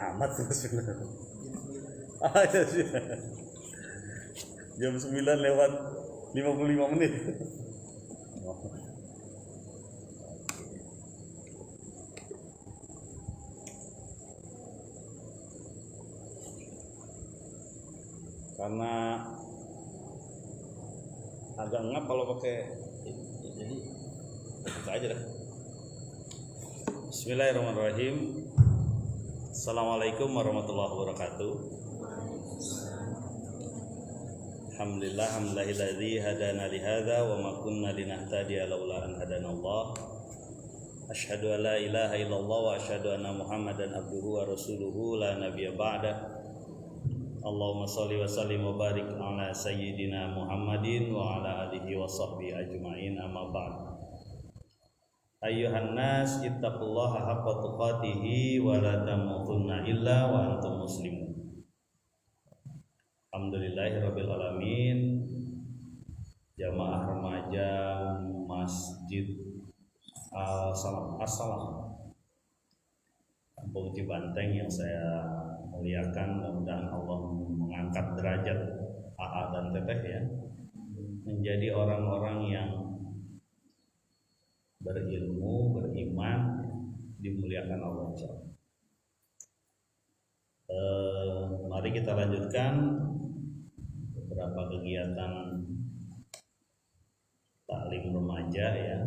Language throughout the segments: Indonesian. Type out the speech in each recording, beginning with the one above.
amat sebenarnya. Ya sudah. Jam 9 lewat 55 menit. Karena agak ngap kalau pakai jadi buka aja dah. Bismillahirrahmanirrahim. Assalamualaikum warahmatullahi wabarakatuh. Alhamdulillah hamdalilladzi hadana li hadza wa ma kunna linahtadiya laula an hadanallah. Asyhadu an la ilaha illallah wa asyhadu anna Muhammadan abduhu wa rasuluhu la nabiyya ba'da. Allahumma shalli wa sallim wa barik ala sayyidina Muhammadin wa ala alihi wa sahbihi ajma'in, amma ba'd. Ayyuhan nas ittaqullaha haqqa tuqatih wa la tamutunna illa wa antum muslimun. Alhamdulillahirabbil alamin. Jamaah remaja Masjid Al-Salam Kampung Cibanteng yang saya muliakan, mudah-mudahan Allah mengangkat derajat AA dan Teteh ya, menjadi orang-orang yang berilmu, beriman, dimuliakan Allah. Mari kita lanjutkan beberapa kegiatan taklim remaja ya.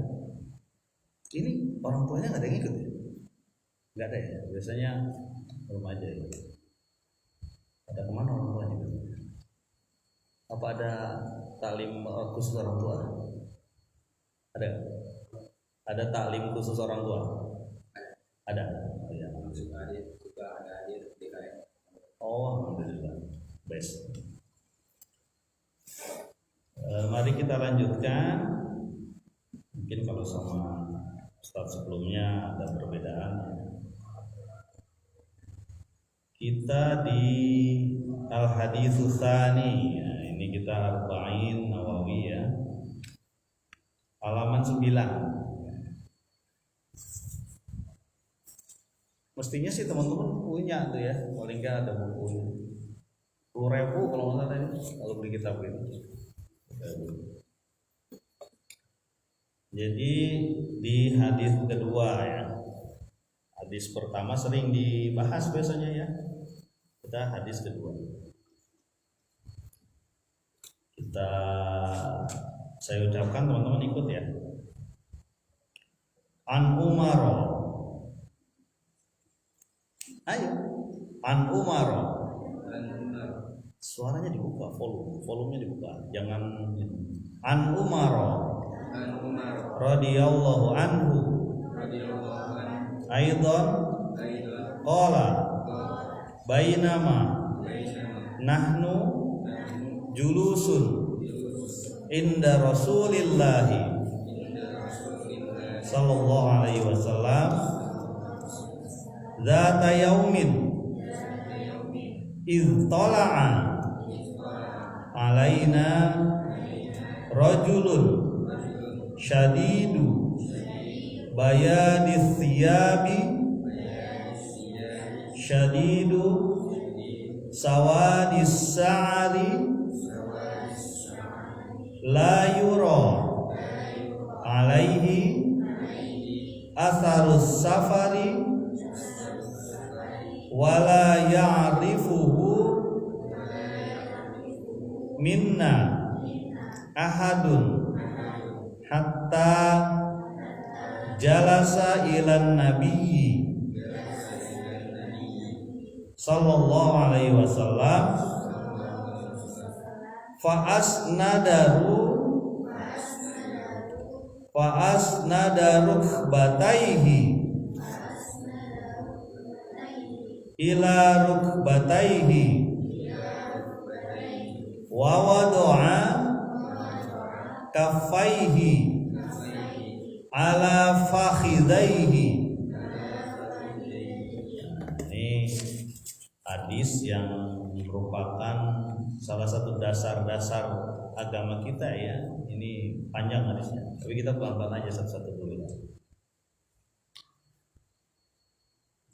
Ini orang tuanya nggak ada yang ikut ya? Nggak ada ya? Biasanya remaja ya. Ada kemana orang tuanya? Apa ada taklim khusus orang tua? Ada? Ada taklim khusus orang tua? Ada? Ya. Oh, alhamdulillah. Best. Mari kita lanjutkan. Mungkin kalau sama Ustaz sebelumnya ada perbedaan. Kita di Al-Haditsus Tsani ya, ini kita Arba'in Nawawi ya, halaman 9. Mestinya sih teman-teman punya tuh ya, paling nggak ada bukunya. 10.000 kalau nggak salah ini, kalau beli kitab ini. Jadi di hadis kedua ya, hadis pertama sering dibahas biasanya ya, kita hadis kedua. Saya ucapkan, teman-teman ikut ya. An Umar. Ayo, An Umar. Suaranya dibuka, volumenya dibuka. Jangan An Umar. Radhiyallahu anhu. Aidan qala bainama nahnu julusun inda Rasulillah sallallahu alaihi wasallam dzata yaumin idh tala'a alaina rajulun syadidu bayadis thiyabi syadidu sawadis sa'ri la yura alaihi atharus safari wala ya'rifuhu minna ahadun hatta jalasa ilan nabiyyi sallallahu alaihi wasallam fa asnada rukbataihi ila rukbataihi wa wada'a kaffaihi ala fakhidaihi. Ini hadis yang merupakan salah satu dasar-dasar agama kita ya. Ini panjang hadisnya, tapi kita pelan-pelan aja satu-satu dulu.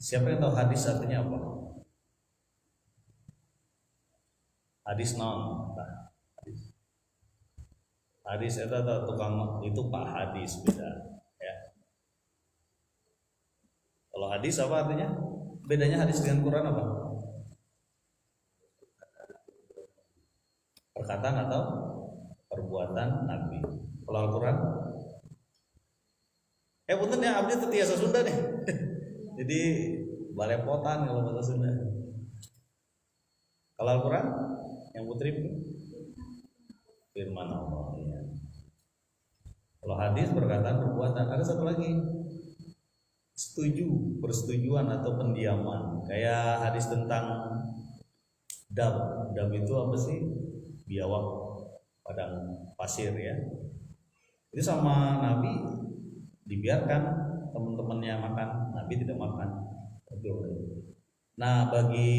Siapa yang tahu hadis artinya apa? Hadis non. Hadis itu tukang itu Pak hadis beda ya. Kalau hadis apa artinya? Bedanya hadis dengan Quran apa? Perkataan atau perbuatan Nabi. Kalau Al-Quran punten ya abdi teu tiasa Sunda nih. Jadi balepotan kalau bahasa Sunda. Kalau Al-Quran yang putri firman Allah ya. Kalau hadis perkataan perbuatan, ada satu lagi persetujuan atau pendiaman. Kayak hadis tentang dam itu apa sih? Biawak padang pasir ya. Itu sama Nabi dibiarkan teman-temannya makan, Nabi tidak makan. Nah, bagi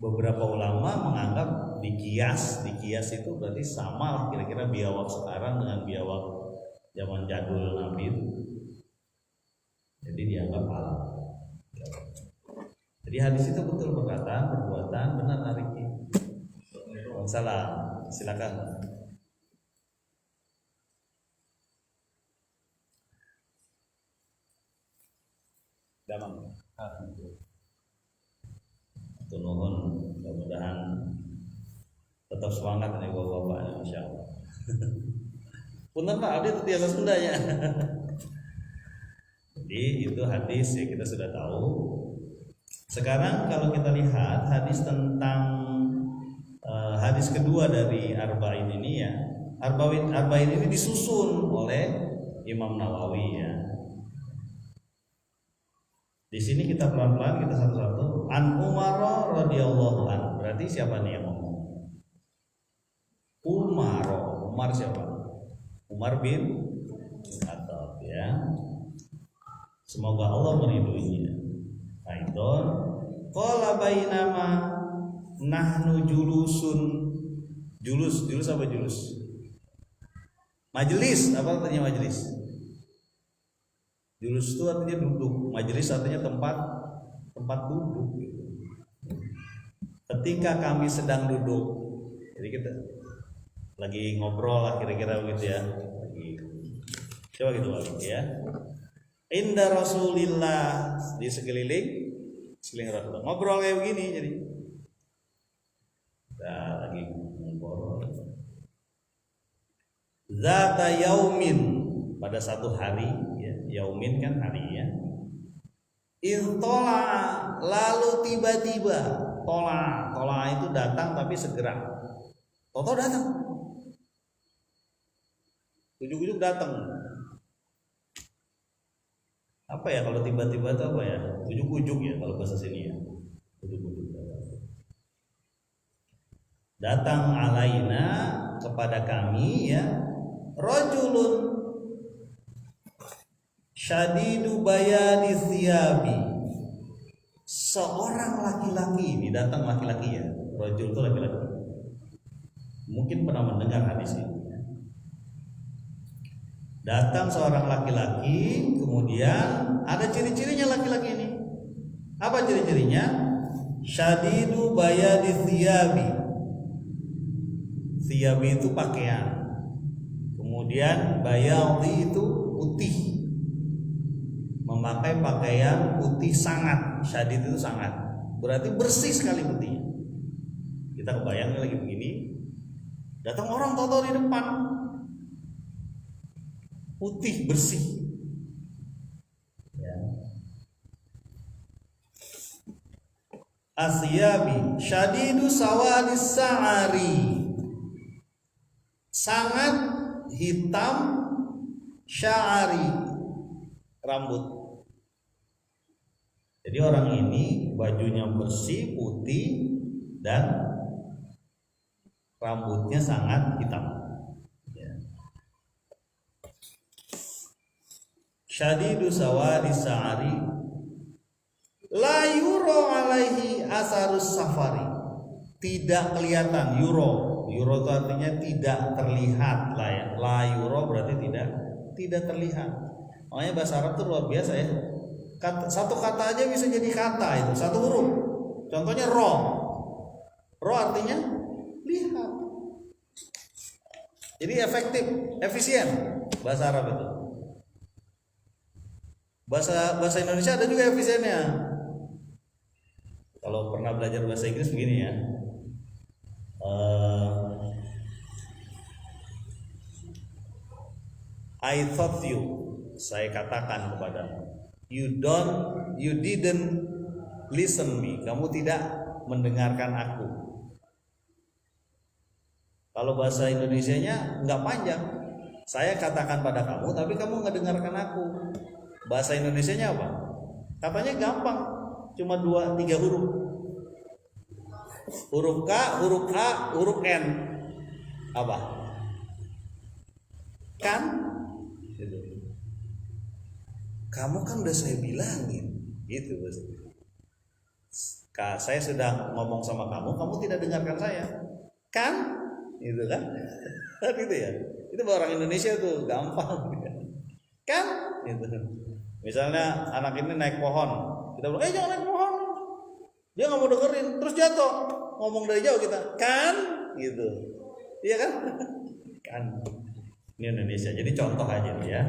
beberapa ulama menganggap dikias itu berarti sama lah kira-kira biawak sekarang dengan biawak zaman jadul Nabi itu. Jadi dianggap halal. Jadi hadis itu betul perkataan, perbuatan, benar nariknya. Salam, silakan. Damang. Nuhun, mudah-mudahan tetap semangat nih bapak-bapak, insya Allah. Punten Pak, abdi teu tiasa Sunda ya. Jadi itu hadis ya kita sudah tahu. Sekarang kalau kita lihat hadis tentang hadis kedua dari Arba'in ini ya. Arba'in ini disusun oleh Imam Nawawi ya. Di sini kita pelan-pelan kita satu-satu. An Umar radhiyallahu an. Berarti siapa nih yang ngomong? Umar siapa? Umar bin Khattab ya. Semoga Allah meridhoinya. Aidon qala bainama nahnu julusun. Julus apa julus? Majelis, apa artinya majelis? Julus itu artinya duduk, majelis artinya tempat duduk. Ketika kami sedang duduk, jadi kita lagi ngobrol lah kira-kira begitu ya. Coba gitu ya. Inda Rasulillah, di sekeliling Rasulullah. Ngobrol kayak begini jadi. Kita lagi ngobrol. Zata yaumin, pada satu hari ya, yaumin kan hari ya. Intola, lalu tiba-tiba tola itu datang tapi segera. Toto datang, ujuk-ujuk datang. Apa ya kalau tiba-tiba itu apa ya? Ujuk-ujuk ya kalau bahasa sini ya. Ujuk-ujuk datang alaina kepada kami ya. Rajulun syadidu bayadi thiyabi, seorang laki-laki. Ini datang laki-laki ya. Rajul itu laki-laki. Mungkin pernah mendengar hadis ini. Datang seorang laki-laki, kemudian ada ciri-cirinya laki-laki ini. Apa ciri-cirinya? Syadidu bayadi thiyabi. Thiyabi itu pakaian. Kemudian bayadi itu putih. Memakai pakaian putih sangat. Syadid itu sangat. Berarti bersih sekali putihnya. Kita kebayang lagi begini. Datang orang tahu-tahu di depan. Putih bersih ya. Asyabi syadidu sawadis sa'ari, sangat hitam sya'ari, rambut. Jadi orang ini bajunya bersih putih dan rambutnya sangat hitam. Syadidu sawadi sa'ari la yuro alaihi asarus safari, tidak kelihatan. Yuro itu artinya tidak terlihat lah ya. La yuro berarti tidak terlihat. Makanya bahasa Arab itu luar biasa ya. Satu kata aja bisa jadi kata itu, satu huruf. Contohnya ro. Ro artinya lihat. Jadi efektif, efisien bahasa Arab itu. Bahasa Indonesia ada juga efisiennya. Kalau pernah belajar bahasa Inggris begini ya. I thought you, saya katakan kepadamu, you didn't listen me, kamu tidak mendengarkan aku. Kalau bahasa Indonesianya nggak panjang, saya katakan pada kamu tapi kamu nggak dengarkan aku. Bahasa Indonesianya apa? Katanya gampang, cuma 2-3 huruf. Huruf K, huruf A, huruf N. Apa? Kan? Gitu. Kamu kan udah saya bilangin, gitu bahasa. Saya sudah ngomong sama kamu, kamu tidak dengarkan saya, kan? Gitu kan? Gitu ya. Itu orang Indonesia tuh gampang, kan? Gitu. Misalnya anak ini naik pohon, kita bilang, jangan naik pohon. Dia nggak mau dengerin, terus jatuh. Ngomong dari jauh kita, kan? Gitu. Iya kan? Kan. Ini Indonesia. Jadi contoh aja ya.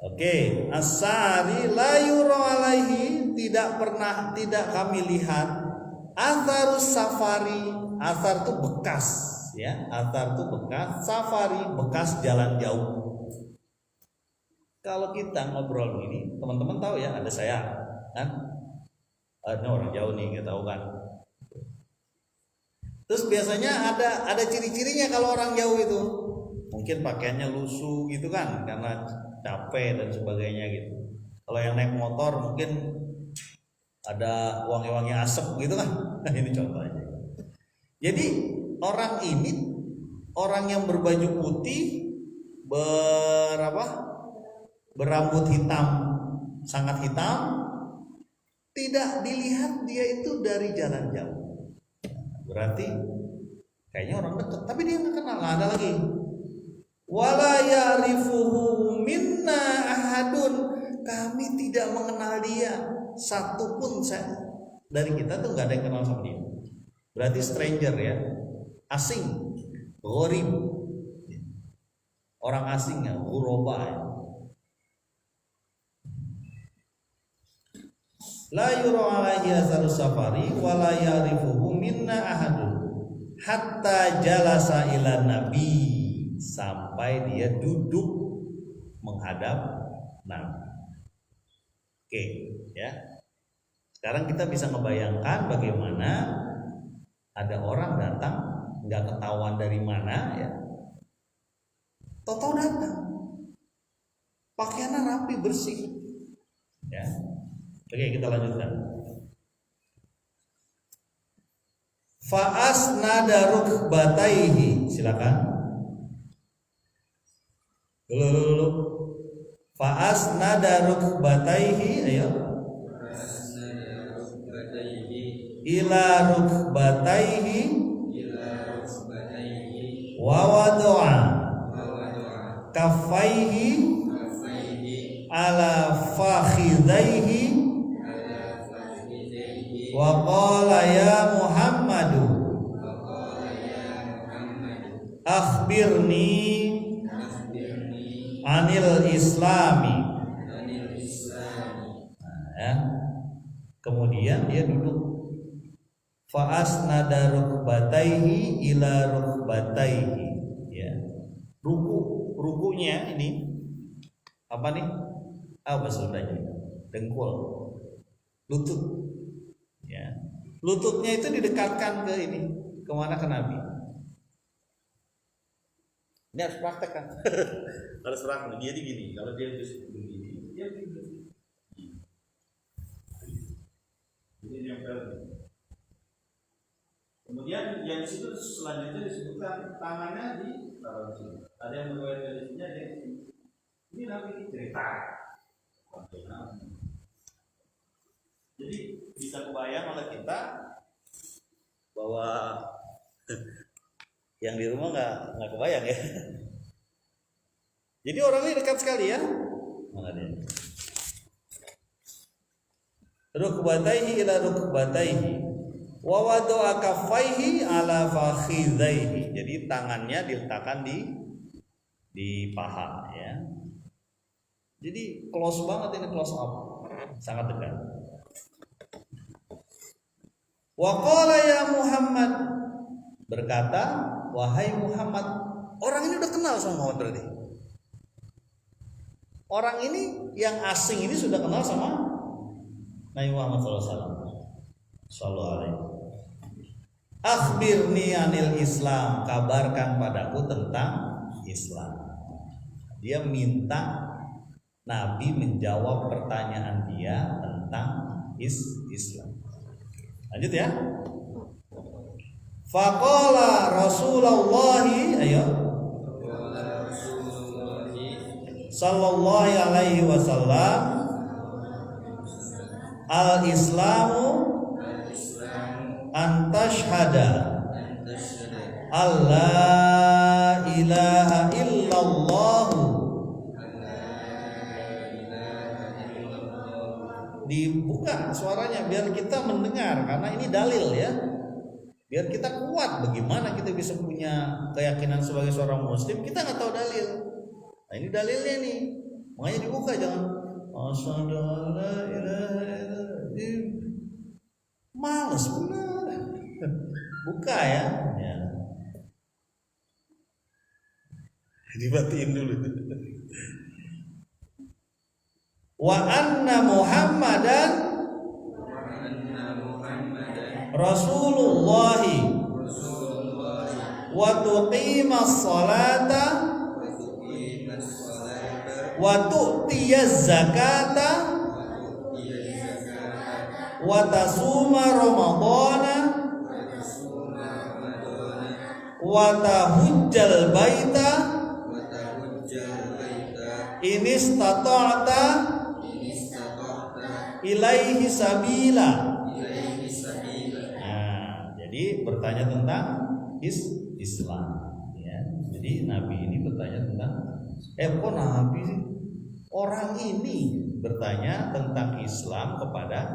Oke, as-sari la yura alaihi, tidak kami lihat atharus safari. Athar itu bekas ya. Athar itu bekas, safari bekas jalan jauh. Kalau kita ngobrol ini, teman-teman tahu ya, ada saya kan? Ini orang jauh nih, kita tahu kan. Terus biasanya ada ciri-cirinya kalau orang jauh itu. Mungkin pakaiannya lusuh gitu kan, karena capek dan sebagainya gitu. Kalau yang naik motor mungkin ada wangi-wangi asap gitu kan. Ini contoh aja. Jadi orang yang berbaju putih, berambut hitam, sangat hitam, tidak dilihat dia itu dari jalan jauh. Berarti kayaknya orang dekat, tapi dia nggak kenal. Ada lagi, wala ya'rifuhu minna ahadun, kami tidak mengenal dia, satupun dari kita tuh nggak ada yang kenal sama dia. Berarti stranger ya, asing, gharib, orang asing ya, ghuraba ya. La yura alaihi asarus safari wa la ya'rifuhu minna ahadun hatta jalasa ila nabi, sampai dia duduk menghadap Nabi. Oke, ya. Sekarang kita bisa ngebayangkan bagaimana ada orang datang nggak ketahuan dari mana ya. Tahu-tahu datang. Pakaiannya rapi, bersih. Ya. Oke, kita lanjutkan. Fa'asnada rukbataihi, silakan. Dulu. Fa'asnada rukbataihi, ayo. Ila rukbataihi wa wada'a kaffaihi ala fakhidaihi wa qala ya Muhammadu akhbirni anil islami. Ya. Kemudian dia duduk. Fa'asnada rukbataihi ila rukbataihi, ya. Rukunya ini apa nih? Apa Sundanya? Dengkul, lutut. Ya. Lututnya itu didekatkan ke ini, kemana? Ke Nabi. Ini harus praktek kan? Harus praktek. Jadi gini, kalau dia begini, dia begini. Ini yang kemudian yang di situ selanjutnya disebutkan tangannya di taruh sini. Ada yang berwajib dari sini, ada yang di sini. Ini Nabi cerita. Jadi bisa kebayang oleh kita bahwa yang di rumah nggak kebayang ya. Jadi orang ini dekat sekali ya. Mana dia? Rukbataihi ila rukbataihi Wa wada'a kaffaihi ala fakhidhaihi. Jadi tangannya diletakkan di paha ya. Jadi close banget ini, close up. Sangat dekat. Wa qala ya Muhammad, berkata, wahai Muhammad. Orang ini udah kenal sama Muhammad berarti. Orang ini yang asing ini sudah kenal sama Nabi Muhammad SAW. Sallallahu alaihi. Akhbirni anil Islam, kabarkan padaku tentang Islam. Dia minta Nabi menjawab pertanyaan dia tentang Islam. Lanjut ya. Faqala Rasulullah, ayo. Sallallahu alaihi wasallam, al-Islamu an tashhada alla ilaha illallah. Dibuka suaranya biar kita mendengar, karena ini dalil ya. Biar kita kuat. Bagaimana kita bisa punya keyakinan sebagai seorang muslim, kita nggak tahu dalil. Nah ini dalilnya nih, makanya dibuka, jangan asyhadu alla ilaha illallah. Males benar. Buka ya. Dibatiin dulu. Wa anna Muhammadan Rasulullah wa tuqimas salata wa tu'tiyaz zakata wa tasuma ramadhana wa tahujjal baita in istata'ta ilaihi sabila. Nah, jadi bertanya tentang Islam ya. Jadi Nabi ini bertanya tentang kok Nabi sih? Orang ini bertanya tentang Islam kepada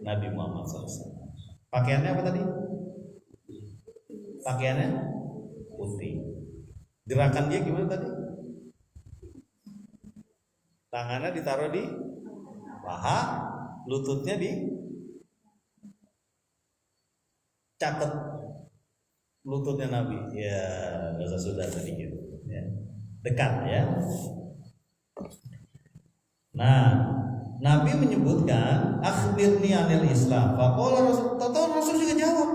Nabi Muhammad SAW. Pakaiannya apa tadi? Pakaiannya putih. Gerakan dia gimana tadi? Tangannya ditaruh di paha, lututnya di catat lututnya Nabi. Ya, bahasa sudah sedikit ya. Dekat ya. Nah, Nabi menyebutkan akhbirni anil Islam. Faqala Rasul juga jawab.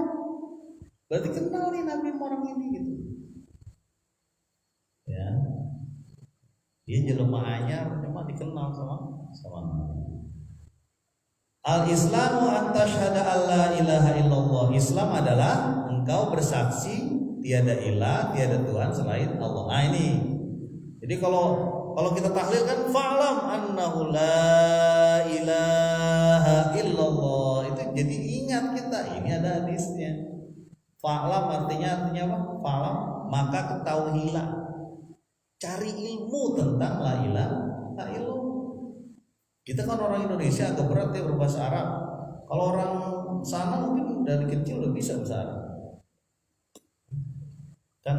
Berarti kenal nih Nabi orang ini gitu. Ya. Dia jelema anyar cuma dikenal sama Nabi. Al-Islamu an tashhada alla ilaha illallah. Islam adalah engkau bersaksi tiada ilah, tiada Tuhan selain Allah. Nah ini. Jadi kalau kita tahlil kan fa'lam annahu la ilaha illallah. Itu jadi ingat kita, ini ada hadisnya. Fa'lam artinya apa? Fa'lam, maka ketahuilah. Cari ilmu tentang la ilaha illallah. Kita kan orang Indonesia agak berat ya berbahasa Arab. Kalau orang sana mungkin dari kecil udah bisa bahasa Arab. Kan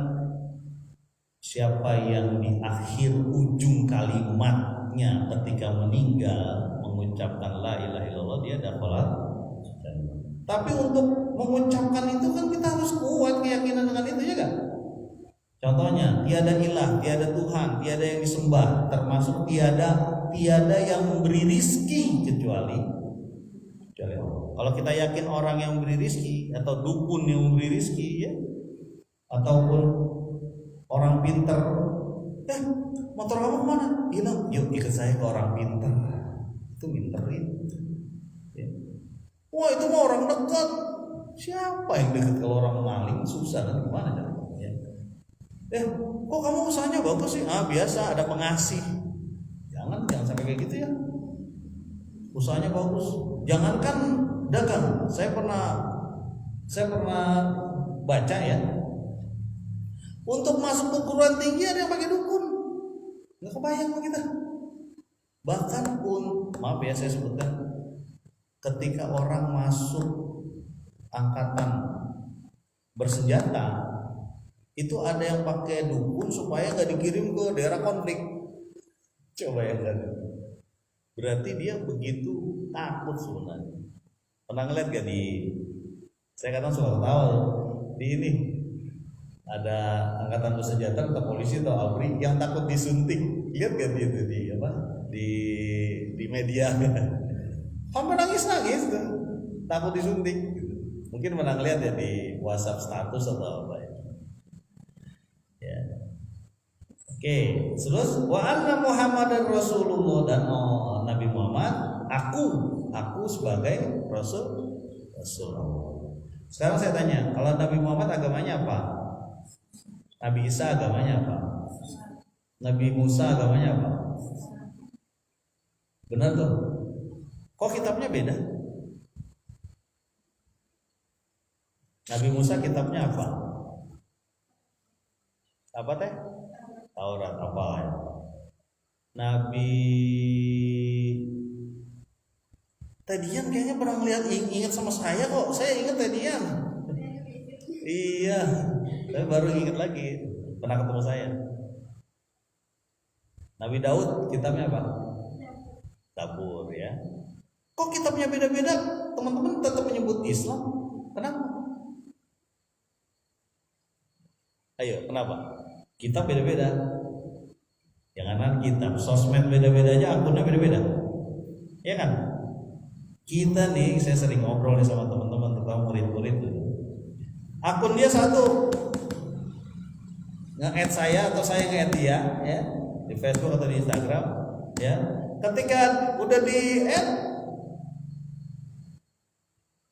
siapa yang di akhir ujung kalimatnya ketika meninggal mengucapkan la ilaha illallah, dia dakhala. Tapi untuk mengucapkan itu kan kita harus kuat keyakinan dengan itu ya kan? Contohnya, tiada ilah, tiada Tuhan, tiada yang disembah, termasuk tiada yang memberi rizki kecuali Allah. Kalau kita yakin orang yang memberi rizki atau dukun yang memberi rizki ya, ataupun orang pinter, motor kamu kemana? Hilang, yuk ikut saya ke orang pinter. Itu pinterin. Ya. Wah itu mah orang dekat. Siapa yang dekat kalau orang maling susah kan gimana caranya? Kok kamu usahanya bagus sih? Biasa ada pengasih. Jangan sampai kayak gitu ya. Usahanya bagus. Jangankan dagang. Saya pernah baca ya. Untuk masuk perguruan tinggi ada yang pakai dukun. Nggak kebayang sama kita. Bahkan maaf ya saya sebutkan, ketika orang masuk angkatan bersenjata itu ada yang pakai dukun supaya nggak dikirim ke daerah konflik. Coba ya kan, berarti dia begitu takut sebenarnya. Pernah ngeliat gak saya kadang suka ketawa di ini ada angkatan bersenjata atau polisi atau ABRI yang takut disuntik. Lihat gak itu di media sampai nangis tuh, takut disuntik. Mungkin pernah lihat ya di WhatsApp status atau apa ya. Oke, terus wa anna Muhammadar Rasulullah, dan Nabi Muhammad aku sebagai Rasulullah. Sekarang saya tanya, kalau Nabi Muhammad agamanya apa? Nabi Isa agamanya apa? Nabi Musa agamanya apa? Benar tuh? Kok kitabnya beda? Nabi Musa kitabnya apa? Apa teh? Taurat. Apa ya? Nabi Tedian kayaknya pernah ingat sama saya kok. Saya ingat Tedian. Iya, saya baru ingat lagi. Pernah ketemu saya. Nabi Daud kitabnya apa? Zabur ya. Kok kitabnya beda-beda? Teman-teman tetap menyebut Islam. Kenapa? Ayo, kenapa? Kitab beda-beda. Jangan kitab, sosmed beda-beda aja, akunnya beda-beda. Ya kan? Kita nih, saya sering ngobrol nih sama teman-teman, terutama murid-murid tuh. Akun dia satu, nge-add saya atau saya nge-add dia, ya, di Facebook atau di Instagram, ya. Ketika udah di-add,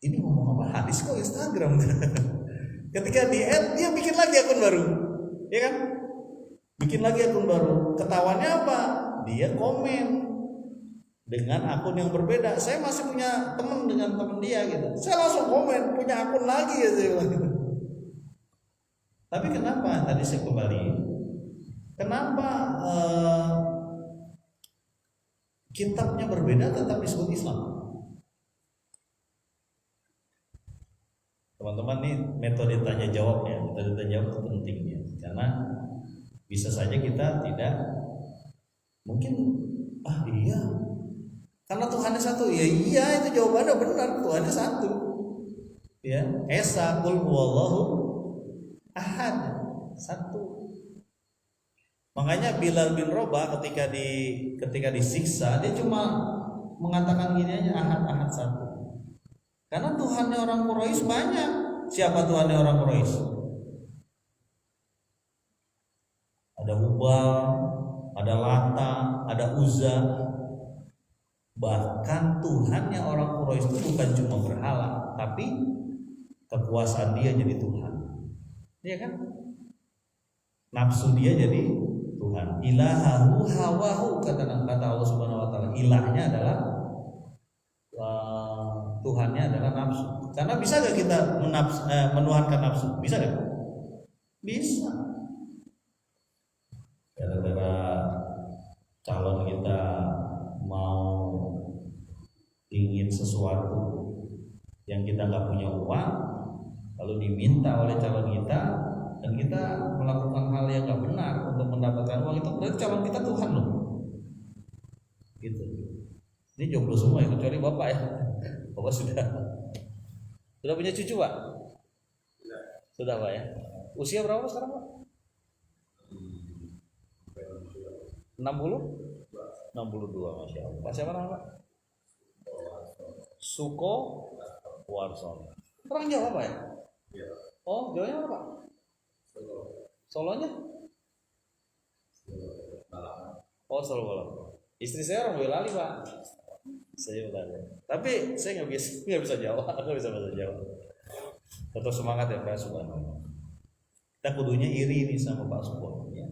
ini ngomong apa? Hadis kok Instagram? Ketika di-add, dia bikin lagi akun baru, ya kan? Bikin lagi akun baru. Ketahuannya apa? Dia komen dengan akun yang berbeda. Saya masih punya teman dengan teman dia gitu. Saya langsung komen, punya akun lagi ya saya bilang. Tapi kenapa? Tadi saya kembali. Kenapa kitabnya berbeda tetap disebut Islam? Teman-teman, nih metode tanya jawab ya. Metode tanya jawab itu penting ya. Karena bisa saja kita tidak mungkin iya karena Tuhannya satu, ya iya itu jawabannya benar, Tuhannya satu ya. Esa qul huwallahu ahad, satu. Makanya Bilal bin Rabah ketika disiksa dia cuma mengatakan gini aja, ahad satu. Karena Tuhannya orang Quraisy banyak. Siapa Tuhannya orang Quraisy? Ada Hubal, ada Lata, ada Uzza. Bahkan Tuhannya orang Quraisy itu bukan cuma berhala, tapi kekuasaan dia jadi Tuhan. Iya kan? Nafsu dia jadi Tuhan. Ilahahu hawahu, kata Allah Subhanahu wa taala. Ilahnya adalah Tuhannya adalah nafsu. Karena bisa gak kita menuhankan nafsu? Bisa gak? Bisa. Gara-gara calon kita mau ingin sesuatu yang kita nggak punya uang, lalu diminta oleh calon kita, dan kita melakukan hal yang nggak benar untuk mendapatkan uang, itu berarti calon kita Tuhan loh. Gitu. Ini jomblo semua ya, kecuali bapak ya. Bapak sudah punya cucu pak? Sudah pak ya. Usia berapa sekarang pak? 60? 62, masya Allah. Pak siapa nama pak? Suko Warsono. Orang Jawa pak ya? Oh, Jawanya apa pak? Solonya? Oh, Solo Malang. Istri saya orang Boyolali pak. Saya Boyolali. Tapi saya nggak bisa Jawa, nggak bisa bahasa Jawa. Tetap semangat ya Pak Subhanallah. Kita kudunya iri nih sama Pak Subhanallah ya,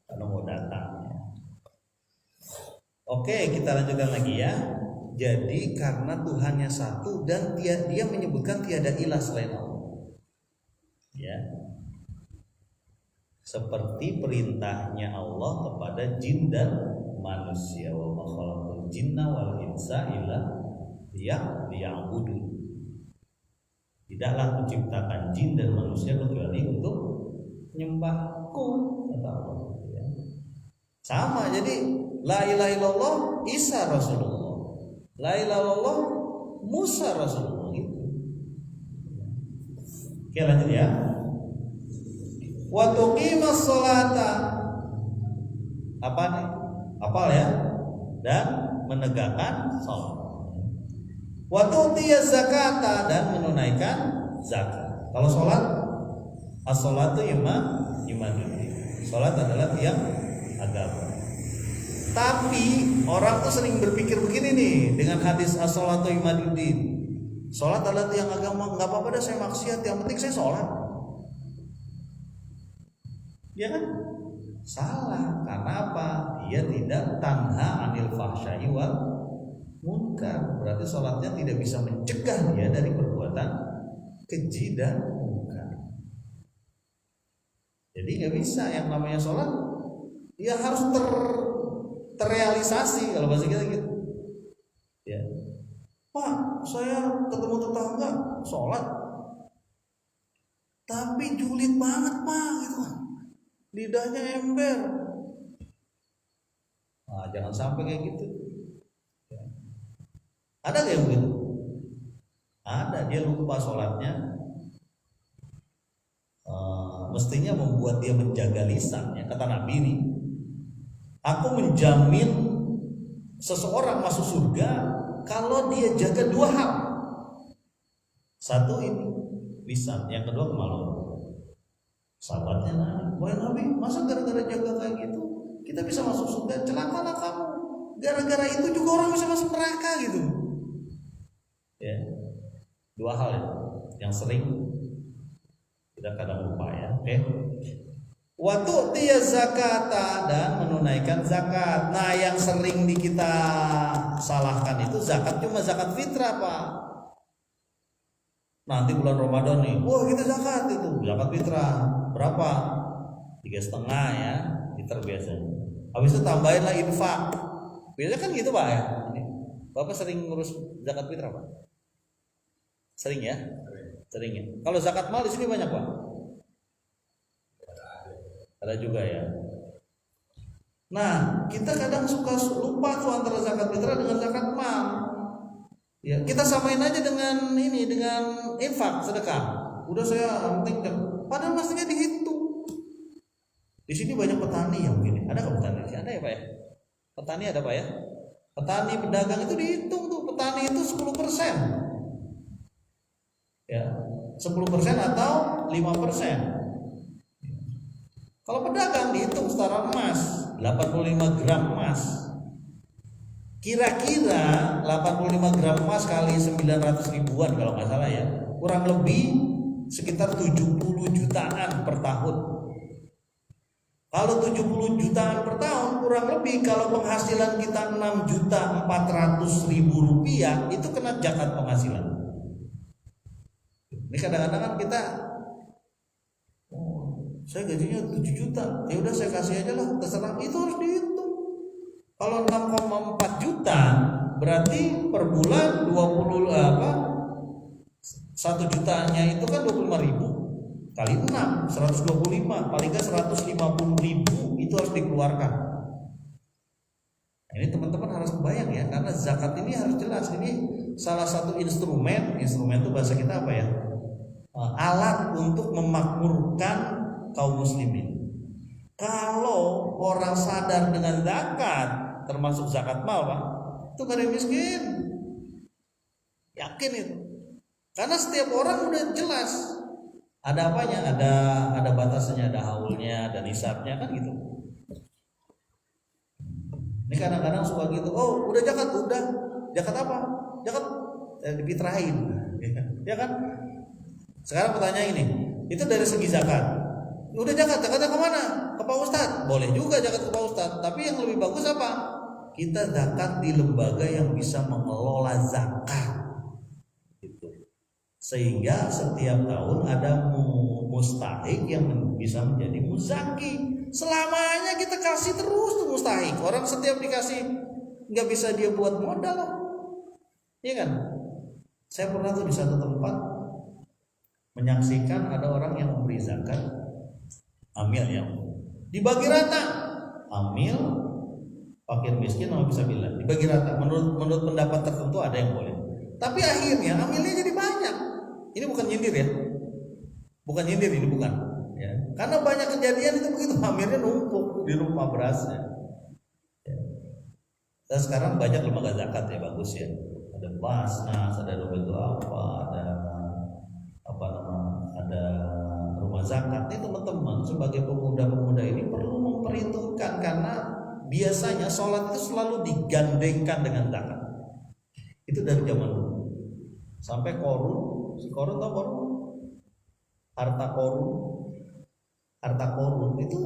karena mau datang. Ya. Oke, kita lanjutkan lagi ya. Jadi karena Tuhannya satu dan dia menyebutkan tiada ilah selain Allah. Ya. Seperti perintahnya Allah kepada jin dan manusia, wa ma khalaqul jinna wal insa illa liya'budun. Tidaklah kuciptakan jin dan manusia kecuali untuk menyembahku, kata Allah. Ya. Sama, jadi la ilaha illallah Isa Rasulullah, la ilaha illallah Musa Rasulullah gitu. Oke, lanjut ya. Wa tuqimas sholata, apa nih? Apal ya? Dan menegakkan salat. Wa tu'tiyaz zakata, dan menunaikan zakat. Kalau salat, as-sholatu imanun. Salat adalah tiang agama. Tapi orang tuh sering berpikir begini nih dengan hadis as-sholatu imaduddin. Salat adalah tiang agama, enggak apa-apa dah saya maksiat, yang penting saya salat. Ya kan? Salah. Karena apa? Dia tidak tanha anil fahsya'i wal munkar. Berarti sholatnya tidak bisa mencegah dia dari perbuatan keji dan munkar. Jadi nggak bisa yang namanya sholat, dia harus terrealisasi kalau bahasa kita gitu. Ya, Pak, saya ketemu tetangga sholat, tapi julid banget Pak, gitu, lidahnya ember. Nah, jangan sampai kayak gitu. Ada nggak yang begitu? Ada, dia lupa sholatnya. Mestinya membuat dia menjaga lisannya. Kata Nabi ini, aku menjamin seseorang masuk surga kalau dia jaga dua hal. Satu ini lisan, yang kedua kemaluan. Sahabatnya nanya, wahai Nabi, masa gara-gara jaga kayak gitu kita bisa masuk surga? Celakalah kamu. Gara-gara itu juga orang bisa masuk neraka gitu. Ya, dua hal ya, yang sering kita kadang lupa ya. Oke. Wa tu'tiyaz zakata, dan menunaikan zakat. Nah, yang sering kita salahkan itu zakat cuma zakat fitrah, Pak. Nanti bulan Ramadan nih, wah kita zakat itu, zakat fitrah berapa? 3,5 ya, liter biasanya. Habis itu tambahinlah infak. Biasanya kan gitu Pak ya. Bapak sering ngurus zakat fitrah Pak? Sering ya? Sering ya. Kalau zakat mal di sini banyak Pak? Ada juga ya. Nah, kita kadang suka lupa tuh antara zakat fitrah dengan zakat mal. Ya, kita samain aja dengan ini, dengan infak, sedekah. Udah saya penting, padahal mestinya dihitung. Di sini banyak petani yang begini. Ada nggak petani? Ada ya Pak ya? Petani ada Pak ya? Petani pedagang itu dihitung tuh. Petani itu 10%. Ya, 10% atau 5%. Kalau pedagang dihitung setara emas, 85 gram emas. Kira-kira 85 gram emas kali 900 ribuan kalau nggak salah ya, kurang lebih sekitar 70 jutaan per tahun. Kalau 70 jutaan per tahun, kurang lebih kalau penghasilan kita 6.400.000 rupiah, itu kena zakat penghasilan. Ini kadang-kadang kan kita, saya gajinya 7 juta, ya udah saya kasih aja lah, terserah. Itu harus dihitung. Kalau 6,4 juta berarti per bulan 1 jutanya itu kan 25.000 kali 6, 125, paling nggak 150.000 itu harus dikeluarkan. Nah, ini teman-teman harus bayang ya, karena zakat ini harus jelas. Ini salah satu instrumen itu bahasa kita apa ya? Alat untuk memakmurkan kaum muslimin. Kalau orang sadar dengan zakat, termasuk zakat mal Pak, itu gak ada yang miskin. Yakin itu. Karena setiap orang udah jelas ada apanya, ada batasnya, ada haulnya, ada nisabnya kan gitu. Ini kadang-kadang suka gitu, oh udah zakat apa? Zakat difitrahin, ya kan? Sekarang pertanyaan ini, itu dari segi zakat. Udah zakatnya kemana? Ke Pak Ustadz. Boleh juga zakat ke Pak Ustadz, tapi yang lebih bagus apa? Kita zakat di lembaga yang bisa mengelola zakat, gitu. Sehingga setiap tahun ada mustahik yang bisa menjadi muzaki. Selamanya kita kasih terus tuh mustahik. Orang setiap dikasih nggak bisa dia buat modal, iya kan? Saya pernah tuh di satu tempat menyaksikan ada orang yang memberi zakat amil yang dibagi rata, amil, fakir miskin sama fisabilillah dibagi rata. Menurut pendapat tertentu ada yang boleh. Tapi akhirnya amilnya jadi banyak. Ini bukan nyindir ya. Bukan nyindir ini bukan. Ya. Karena banyak kejadian itu begitu, amilnya numpuk di rumah berasnya. Ya. Dan sekarang banyak lembaga zakat ya, bagus ya. Ada Basnas, ada Dobetu apa, ada rumah zakat. Ini teman-teman sebagai pemuda-pemuda ini perlu memperhitungkan, karena biasanya sholat itu selalu digandengkan dengan zakat. Itu dari zaman dulu sampai Korun, si Korun tahu Korun? Harta Korun itu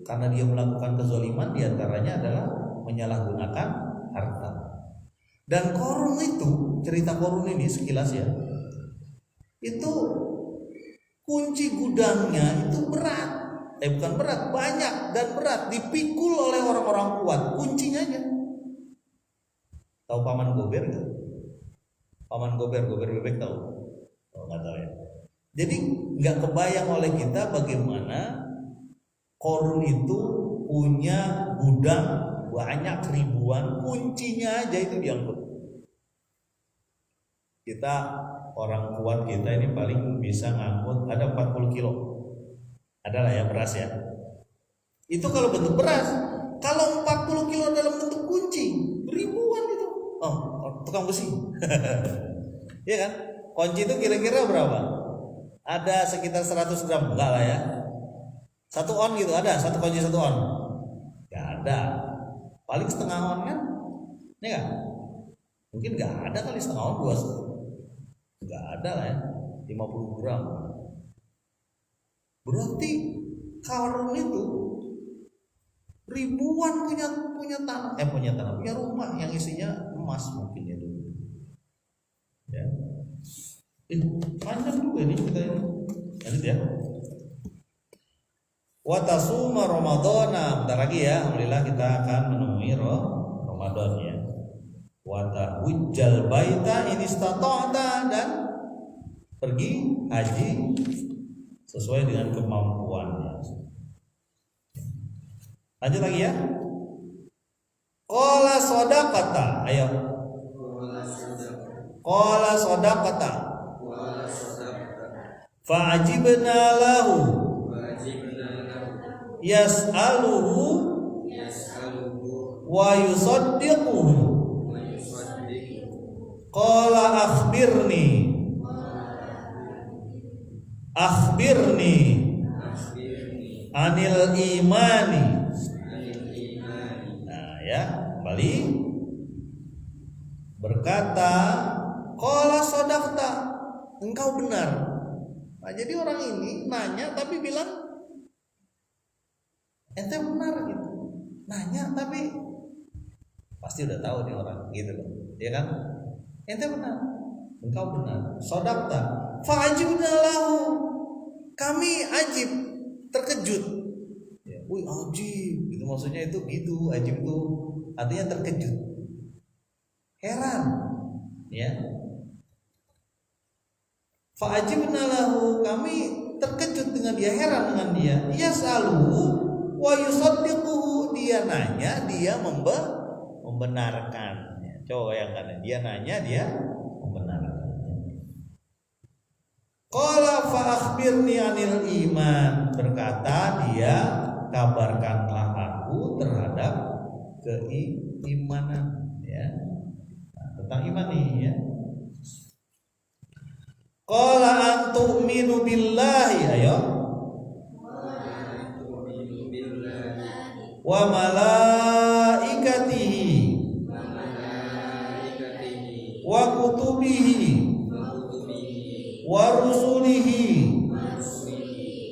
karena dia melakukan kezaliman, diantaranya adalah menyalahgunakan harta. Dan Korun itu, cerita Korun ini sekilas ya, itu kunci gudangnya itu berat, bukan berat, banyak dan berat, dipikul oleh orang-orang kuat, kuncinya aja. Tahu Paman Gober nggak? Paman Gober bebek tahu? Oh, nggak tahu ya. Jadi nggak kebayang oleh kita bagaimana Korun itu punya gudang banyak ribuan, kuncinya aja itu diangkut. Kita orang kuat kita ini paling bisa ngangkut ada 40 kilo. Adalah ya beras ya. Itu kalau bentuk beras. Kalau 40 kilo dalam bentuk kunci, ribuan itu. Oh, tukang besi. Iya kan? Kunci itu kira-kira berapa? Ada sekitar 100 gram, enggak lah ya. 1 on gitu ada, satu kunci 1 on. Enggak ada. Paling setengah on kan? Ini kan? Mungkin enggak ada kali setengah on, 2. Enggak ada lah ya. 50 gram. Berarti Korun itu ribuan punya rumah yang isinya emas mungkin ya dulu. Ya. Panjang juga ini ceritanya. Lanjut ya. Wa tasuma Ramadhana. Bentar lagi ya, alhamdulillah kita akan menemui Ramadan ya. Wa tahujjal baita in istata'ta, dan pergi haji sesuai dengan kemampuannya. Lanjut lagi ya. Qala shadaqata. Ayo. Qala shadaqata. Fa'ajibna lahu. Yas'aluhu wa yusaddiquhu. Qala akhbirni anil imani. Nah ya, kembali berkata, qala shadaqta, engkau benar. Nah, jadi orang ini nanya tapi bilang ente benar gitu. Nanya tapi pasti udah tahu nih orang gitu loh. Ya kan? Ente benar. Engkau benar. Shadaqta. Fa'ajibna lahu. Kami ajib, terkejut. Ya, wih ajib, gitu maksudnya itu gitu. Ajib itu artinya terkejut. Heran. Ya. Fa'ajibna lahu, kami terkejut dengan dia, heran dengan dia. Yas'aluhu wa yusaddiquhu, dia nanya, dia membenarkan. Coba yang kan, dia nanya, dia membenarkan. Qala fa akhbirni anil iman, berkata dia, kabarkanlah aku terhadap keimanan ya. Nah, tentang iman nih ya. Qala antu'minu billahi, ayo. Wa malaikatihi wa kutubihi wa rusulihi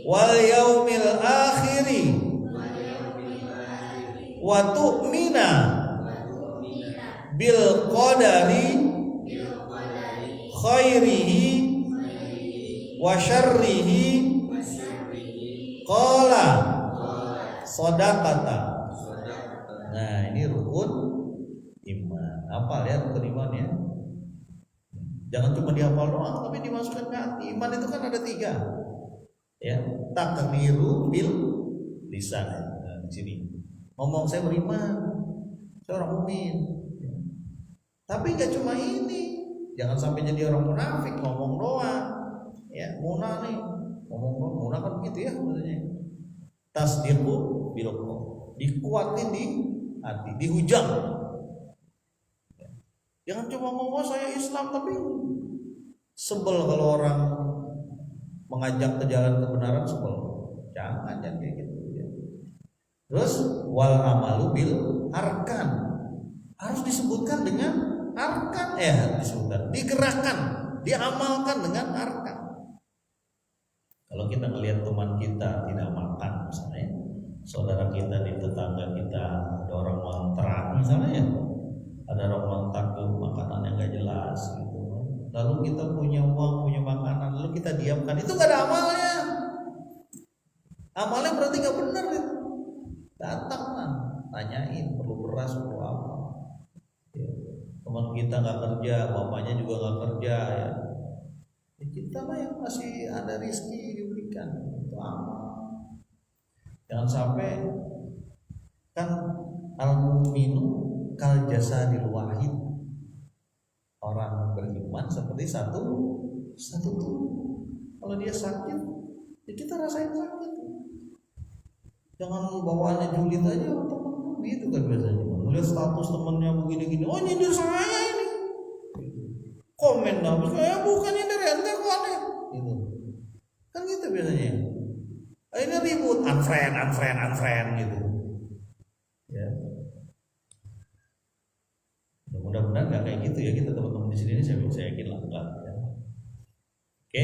wal yaumil akhiri wa tu'mina bil qadari khairihi wa syarrihi. Qala shadaqata. Nah, ini rukun iman. Apa ya rukun iman ya? Jangan cuma dihafal doang, tapi dimasukkan ke hati. Iman itu kan ada 3, ya. Taqriru bil lisan. Nah, di sini ngomong saya beriman, saya orang mukmin. Tapi nggak cuma ini, jangan sampai jadi orang munafik ngomong doang. Ya, munah nih, ngomong doang, munah kan begitu ya maksudnya. Tasdiqu bil qaul, dikuatin di hati, dihujam. Jangan cuma ngomong saya Islam tapi sebel kalau orang mengajak ke jalan kebenaran, sebel. Jangan kayak gitu ya. Terus wal amalu bil arkan, harus disebutkan dengan arkan, disebutkan, digerakkan, diamalkan dengan arkan. Kalau kita melihat teman kita tidak makan, misalnya saudara kita di tetangga kita ada orang ngontrak misalnya, ya, ada orang ngontrak tuh makanan yang gak jelas gitu. Lalu kita punya uang, punya makanan, lalu kita diamkan, itu gak ada amalnya. Amalnya berarti gak benar itu. Datang lah, tanyain perlu beras, perlu apa. Ya. Teman kita gak kerja, bapaknya juga gak kerja, ya. Kita mah yang masih ada rezeki diberikan, itu amal. Jangan sampai kan al-mu'minu kal jasadil wahid, orang beriman seperti satu tubuh. Kalau dia sakit, ya kita rasain sakit. Jangan bawaannya julid aja teman gitu kan biasanya. Melihat status temannya begini-gini, oh nyindir saya ini, komen habis, bukan nyindir ente kok aneh, gitu. Kan gitu biasanya. Ini ribut, unfriend gitu. Ya. Mudah-mudahan nggak kayak gitu ya kita teman-teman di sini, saya yakin lah enggak. Ya. Oke.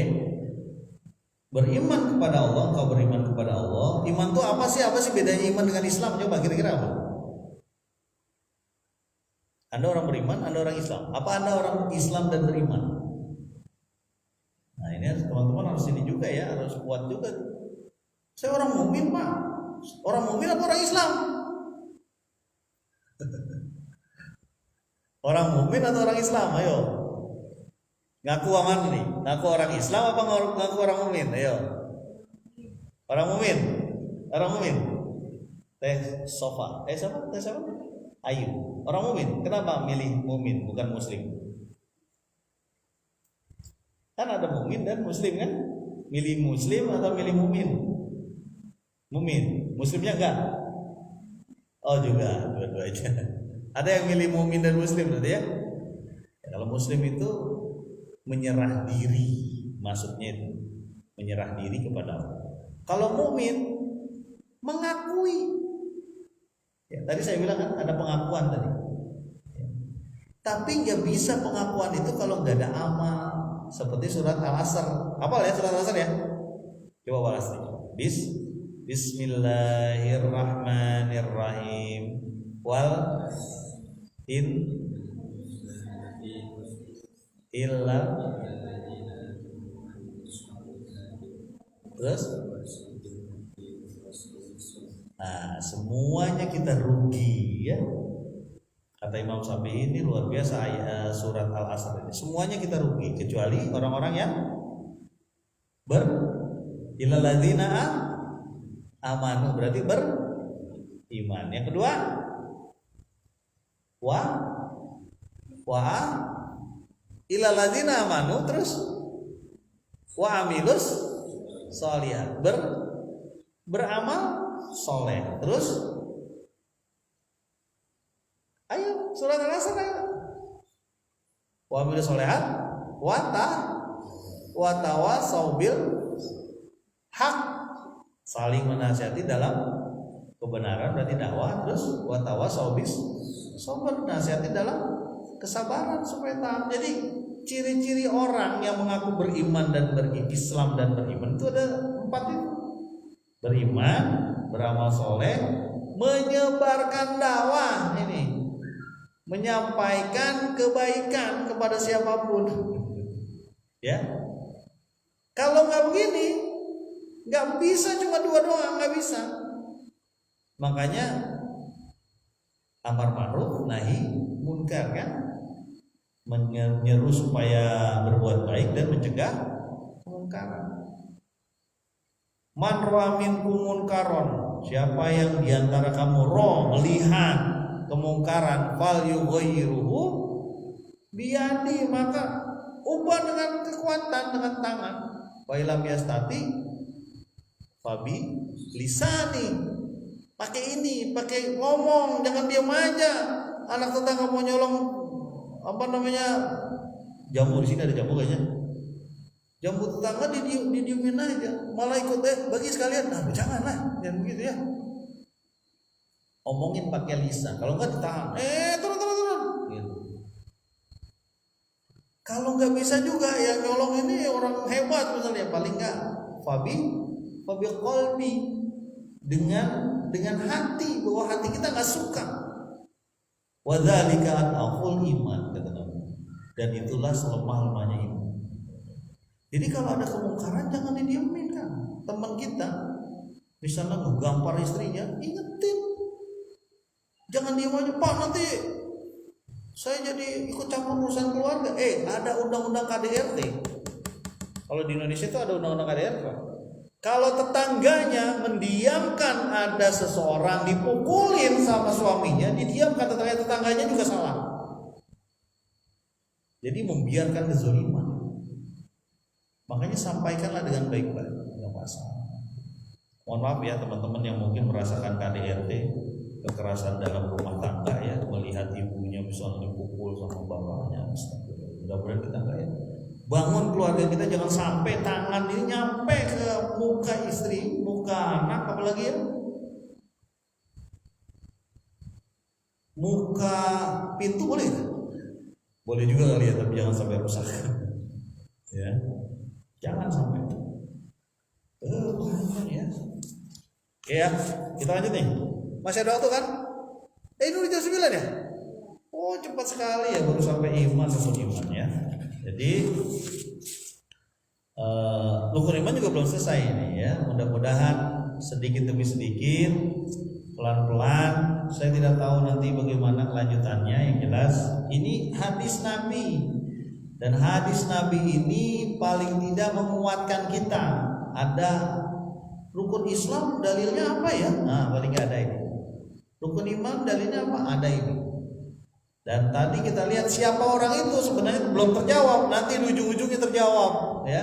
Beriman kepada Allah, engkau beriman kepada Allah. Iman itu apa sih? Apa sih bedanya iman dengan Islam? Coba kira-kira apa? Anda orang beriman, Anda orang Islam. Apa Anda orang Islam dan beriman? Nah ini teman-teman harus ini juga ya, harus kuat juga. Saya orang mukmin Pak. Orang mukmin apa orang Islam? Orang mukmin atau orang Islam? Ayo. Ngaku aman nih. Ngaku orang Islam apa ngaku orang mukmin? Ayo. Orang mukmin. Orang mukmin. Teh Sofa. Siapa? Teh siapa? Ayu. Orang mukmin. Kenapa milih mukmin bukan muslim? Kan ada mukmin dan muslim kan? Milih muslim atau milih mukmin? Mukmin. Muslimnya enggak? Oh juga, dua-dua aja. Ada yang milih mukmin dan muslim berarti ya? Kalau muslim itu menyerah diri, maksudnya itu menyerah diri kepada Allah. Kalau mukmin mengakui. Ya, tadi saya bilang kan ada pengakuan tadi. Ya. Tapi nggak bisa pengakuan itu kalau nggak ada amal. Seperti surat Al-Asr. Hafal ya surat Al-Asr ya? Coba balas nih. Bismillahirrahmanirrahim. Wal illa terus semuanya kita rugi ya, kata Imam Syafi'i. Ini luar biasa surat Al-Asr ini, semuanya kita rugi kecuali orang-orang yang illalladzina amanu, berarti beriman. Yang kedua wa illalladzina amanu, terus wa amilus sholihat, beramal soleh. Terus ayo surat Al-Asr ayo. Wa amilus sholihat wa tawasau bil haq, saling menasihati dalam kebenaran berarti dakwah. Terus wa tawasau bis sabar, nasihati dalam kesabaran supaya taat. Jadi ciri-ciri orang yang mengaku beriman dan berislam dan beriman itu ada 4 itu. Beriman, beramal soleh, menyebarkan dakwah, ini menyampaikan kebaikan kepada siapapun. Ya, kalau nggak begini, nggak bisa cuma 2 doang, nggak bisa. Makanya amar ma'ruf nahi munkar kan, menyeru supaya berbuat baik dan mencegah kemungkaran. Man ra'a minkum munkaron, siapa yang diantara kamu melihat kemungkaran, fal yughayyiruhu biyadi, maka ubah dengan kekuatan, dengan tangan. Wa ilam yastati fabi lisani, pakai ini, pakai ngomong, jangan diam aja. Anak tetangga mau nyolong jambu, di sini ada jambu kayaknya, jambu tetangga didiemin aja, malah ikut bagi sekalian. Nah jangan lah, jangan begitu ya. Omongin pakai lisan, kalau enggak ditahan, turun gitu. Kalau nggak bisa juga yang nyolong ini orang hebat misalnya, paling nggak fabi qalbi, dengan hati, bahwa hati kita nggak suka. Wadzalika adhaful iman, kata Nabi, dan itulah selemah-lemahnya iman. Jadi kalau ada kemungkaran jangan didiemin kan. Teman kita misalnya ngegampar istrinya, ingetin, jangan diem aja, Pak nanti saya jadi ikut campur urusan keluarga. Ada undang-undang KDRT. Kalau di Indonesia itu ada undang-undang KDRT. Kalau tetangganya mendiamkan ada seseorang dipukulin sama suaminya, didiamkan, tetangganya juga salah. Jadi membiarkan kezaliman. Makanya sampaikanlah dengan baik-baik, enggak masalah. Mohon maaf ya teman-teman yang mungkin merasakan KDRT, kekerasan dalam rumah tangga ya, melihat ibunya misalnya dipukul sama bapaknya. Mudah-mudahan kita enggak ya. Bangun keluarga kita, jangan sampai tangan ini nyampe ke muka istri, muka anak, apalagi ya muka pintu boleh kan? Boleh juga kali ya, tapi jangan sampai rusak. Ya, jangan sampai. Ya. Oke ya, kita lanjut nih. Masih ada waktu kan? Ini udah jam 9 ya? Oh cepat sekali ya, baru sampai iman ya. Jadi rukun iman juga belum selesai ini ya. Mudah-mudahan sedikit demi sedikit, pelan-pelan. Saya tidak tahu nanti bagaimana kelanjutannya. Yang jelas ini hadis Nabi, dan hadis Nabi ini paling tidak menguatkan kita. Ada rukun Islam dalilnya apa ya? Nah paling nggak ada ini. Rukun iman dalilnya apa? Ada ini. Dan tadi kita lihat siapa orang itu sebenarnya belum terjawab, nanti di ujung-ujungnya terjawab ya.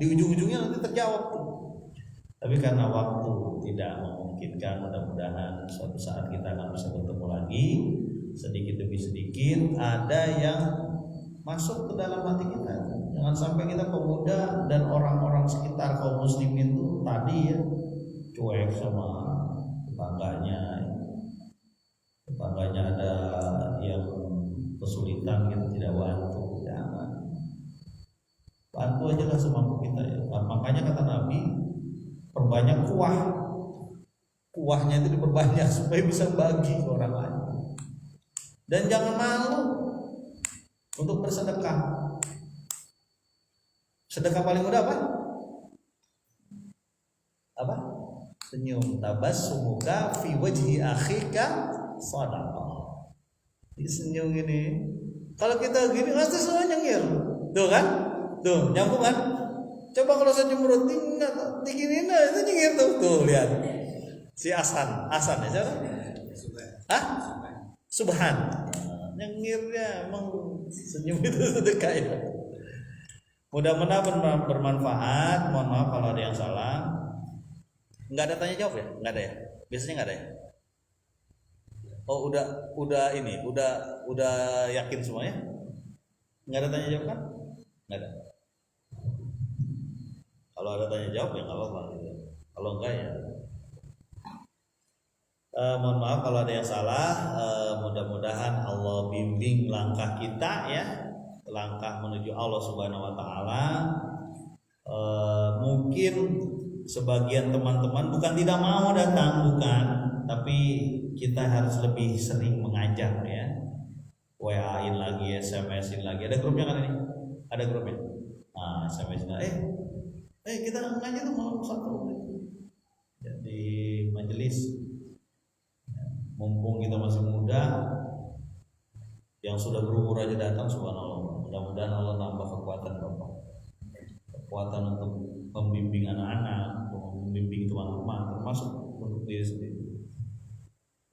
Di ujung-ujungnya nanti terjawab tuh. Tapi karena waktu tidak memungkinkan, mudah-mudahan suatu saat kita akan bisa bertemu lagi. Sedikit demi sedikit ada yang masuk ke dalam hati kita. Jangan sampai kita pemuda dan orang-orang sekitar kaum muslimin itu tadi ya cuek sama tetangganya ada yang kesulitan, kita tidak bantu, jangan. Bantu aja lah semampu kita ya. Makanya kata Nabi, perbanyak kuahnya itu diperbanyak supaya bisa bagi ke orang lain. Dan jangan malu untuk bersedekah. Sedekah paling mudah apa? Senyum. Tabassumuka fi wajhi akhika sadaqah. Senyum gini. Kalau kita gini pasti semua nyengir. Tuh kan? Tuh, nyambung kan? Coba kalau saya cemberut diginiin itu nyengir tuh. Lihat. Si Hasan ya siapa? Hah? Subhan. Nyengirnya emang senyum itu sedekah ya. Mudah-mudahan bermanfaat. Mohon maaf kalau ada yang salah. Enggak ada tanya jawab ya? Enggak ada ya? Biasanya enggak ada ya? Oh udah ini, udah yakin semuanya? Nggak ada tanya jawab kan? Nggak ada. Kalau ada tanya jawab ya nggak apa-apa. Kalau enggak ya. Mohon maaf kalau ada yang salah. Mudah-mudahan Allah bimbing langkah kita ya, langkah menuju Allah Subhanahu Wa Taala. Mungkin sebagian teman-teman bukan tidak mau datang, bukan, tapi kita harus lebih sering mengajak ya. WA-in lagi, SMS-in lagi. Ada grupnya kan ini? Ada grupnya. Nah, SMS-in. Kita ngaji tuh malam satu. Jadi majelis. Mumpung kita masih muda, Yang sudah berumur aja datang, subhanallah. Mudah-mudahan Allah nambah kekuatan Bapak, kekuatan untuk membimbing anak-anak, untuk membimbing teman-teman, termasuk untuk diri sendiri.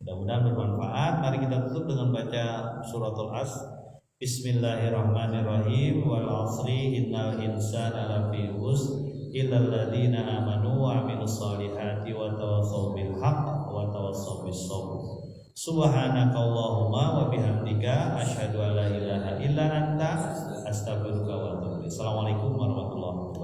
Mudah-mudahan bermanfaat. Mari kita tutup dengan baca suratul Asr. Bismillahirrahmanirrahim. Wal 'asri innal insana lafi khusr illal ladzina amanu wa 'amilus solihati wa tawassaw bil haqq wa tawassaw bis sabr. Subhanakallahumma wa bihamdika asyhadu an la ilaha illa anta astaghfiruka wa atubu ilaik. Assalamualaikum warahmatullahi wabarakatuh.